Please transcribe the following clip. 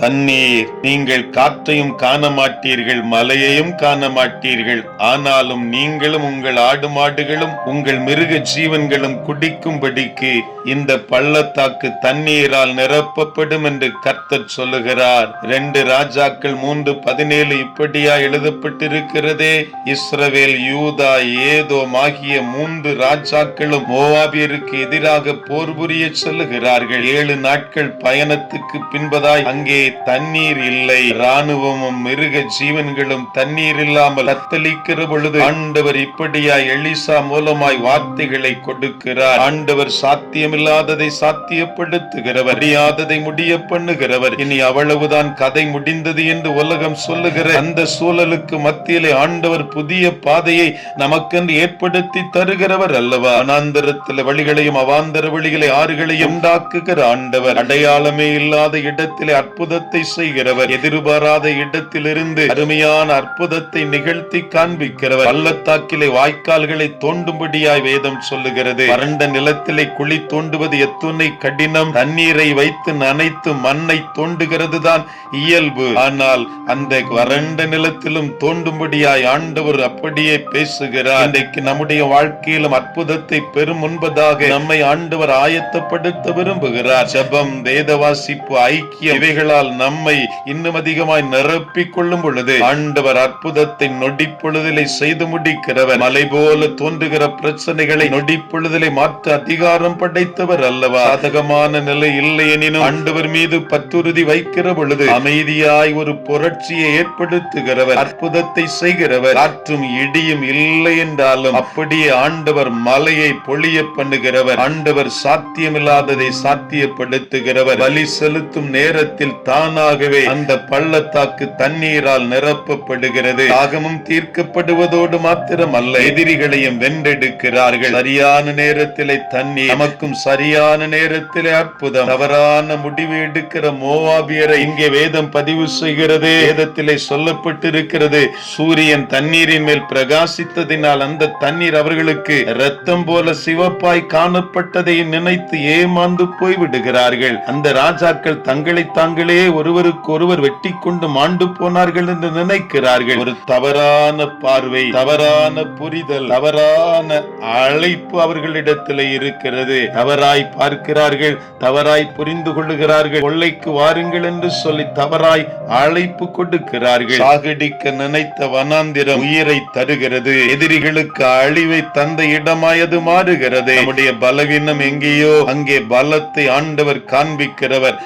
தண்ணீர். நீங்கள் காற்றையும் காண மாட்டீர்கள், மலையையும் காண மாட்டீர்கள். ஆனாலும் நீங்களும் உங்கள் ஆடு மாடுகளும் உங்கள் மிருக ஜீவன்களும் குடிக்கும்படிக்கு இந்த பள்ளத்தாக்கு தண்ணீரால் நிரப்பப்படும் என்று கர்த்தர் சொல்லுகிறார். 2 ராஜாக்கள் 3:17 இப்படியா எழுதப்பட்டிருக்கிறதே. இஸ்ரவேல், யூதா, ஏதோம் ஆகிய 3 ராஜாக்களும் மோவாபியருக்கு எதிராக போர் புரிய செல்லுகிறார்கள். 7 நாட்கள் பயணத்துக்கு பின்பதாய் அங்கே தண்ணீர் இல்லை. இராணுவமும் மிருக ஜீவன்களும் தண்ணீர் இல்லாமல் தத்தளிக்கிற பொழுது ஆண்டவர் இப்படியாய் எலிசா மூலமாய் வார்த்தைகளை கொடுக்கிறார். ஆண்டவர் சாத்தியமில்லாததை சாத்தியப்படுத்துகிறவர், முடியாததை முடிய பண்ணுகிறவர். இனி அவ்வளவுதான், கதை முடிந்தது என்று உலகம் சொல்லுகிற அந்த சூழலுக்கு மத்தியிலே ஆண்டவர் புதிய பாதையை நமக்கென்று ஏற்படுத்தி தருகிறவர் அல்லவா? அனாந்தரத்தில் வழிகளையும் அவாந்தர வழிகளை ஆறுகளையும் உண்டாக்குகிற ஆண்டவர், அடையாளமே இல்லாத இடத்திலே அற்புதத்தை செய்கிறவர், எதிர்பாராத இடத்திலிருந்து அருமையான அற்புதத்தை நிகழ்த்தி காண்பிக்கிறவர். பள்ளத்தாக்கிலே வாய்க்கால்களை தோண்டும்படியாய் வேதம் சொல்லுகிறது. வறண்ட நிலத்திலே குழி தோண்டுவது எத்துணை கடினம். தண்ணீரை வைத்து நனைத்து மண்ணை தோண்டுகிறது தான் இயல்பு. ஆனால் அந்த வறண்ட நிலத்திலும் தோண்டும்படியாய் ஆண்டவர் அப்படியே பேசுகிறார். இன்றைக்கு நம்முடைய வாழ்க்கையிலும் அற்புதத்தை பெறும் முன்பதாக நம்மை ஆண்டவர் ஆயத்தப்படுத்த விரும்புகிறார். ஜெபம், வேத வாசிப்பு, ஐக்கியம் இவைகளால் நம்மை இன்னும் அதிகமாய் நிரப்பிக் கொள்ளும் பொழுது ஆண்டவர் அற்புதத்தை நொடி பொழுதிலே செய்து முடிக்கிறவர். மலை போல தோன்றுகிற பிரச்சனைகளை நொடி பொழுதிலே மாற்ற அதிகாரம் படைத்தவர் அல்லவா? சாதகமான நிலை இல்லை எனினும் ஆண்டவர் மீது பற்றுறுதி வைக்கிற பொழுது அமைதியாய் ஒரு புரட்சியை ஏற்படுத்துகிறவர், அற்புதத்தை செய்கிறவர். காற்றும் இடியும் இல்லை என்றாலும் அப்படியே ஆண்டவர் மலையை பொழிய பண்ணுகிறவர். ஆண்டவர் சாத்தியமில்லாததை சாத்தியப்படுத்துகிறவர். பலி செலுத்தும் நேரத்தில் தானாகவே அந்த பள்ளத்தாக்கு தண்ணீரால் நிரப்பப்படுகிறது. தாகமும் தீர்க்கப்படுவதோடு மாத்திரம் அல்ல, எதிரிகளையும் வென்றெடுக்கிறார்கள். சரியான நேரத்திலே தண்ணீர், நமக்கும் சரியான நேரத்திலே அற்புதம். தவறான முடிவு எடுக்கிற மோவாபியரை இங்கே வேதம் பதிவு செய்கிறது. வேதத்திலே சொல்லப்பட்டிருக்கிறது, சூரியன் தண்ணீரின் மேல் பிரகாசித்ததினால் அந்த தண்ணீர் அவர்களுக்கு இரத்தம் போல சிவப்பாய் காணப்பட்டதை நினைத்து ஏமாந்து போய்விடுகிறார்கள். அந்த ராஜாக்கள் தங்களை தாங்களே ஒருவருக்கு ஒருவர் வெட்டி கொண்டு மாண்டு போனார்கள் என்று நினைக்கிறார்கள். ஒரு தவறான பார்வை, தவறான புரிதல், தவறான அழைப்பு அவர்களிடத்தில் இருக்கிறது. தவறாய் பார்க்கிறார்கள், தவறாய் புரிந்து கொள்ளுகிறார்கள். கொள்ளைக்கு வாருங்கள் என்று சொல்லி தவறாய் அழைப்பு கொடுக்கிறார்கள். சாகடிக்க நினைத்த வனாந்திரம் உயிரை தருகிறது. எதிரிகளுக்கு அழிவை தந்த இடமாய் அது மாறுகிறது. நம்முடைய பலவீனம் எங்கேயோ அங்கே பலத்தை ஆண்டவர் காண்பிக்கிறவர்.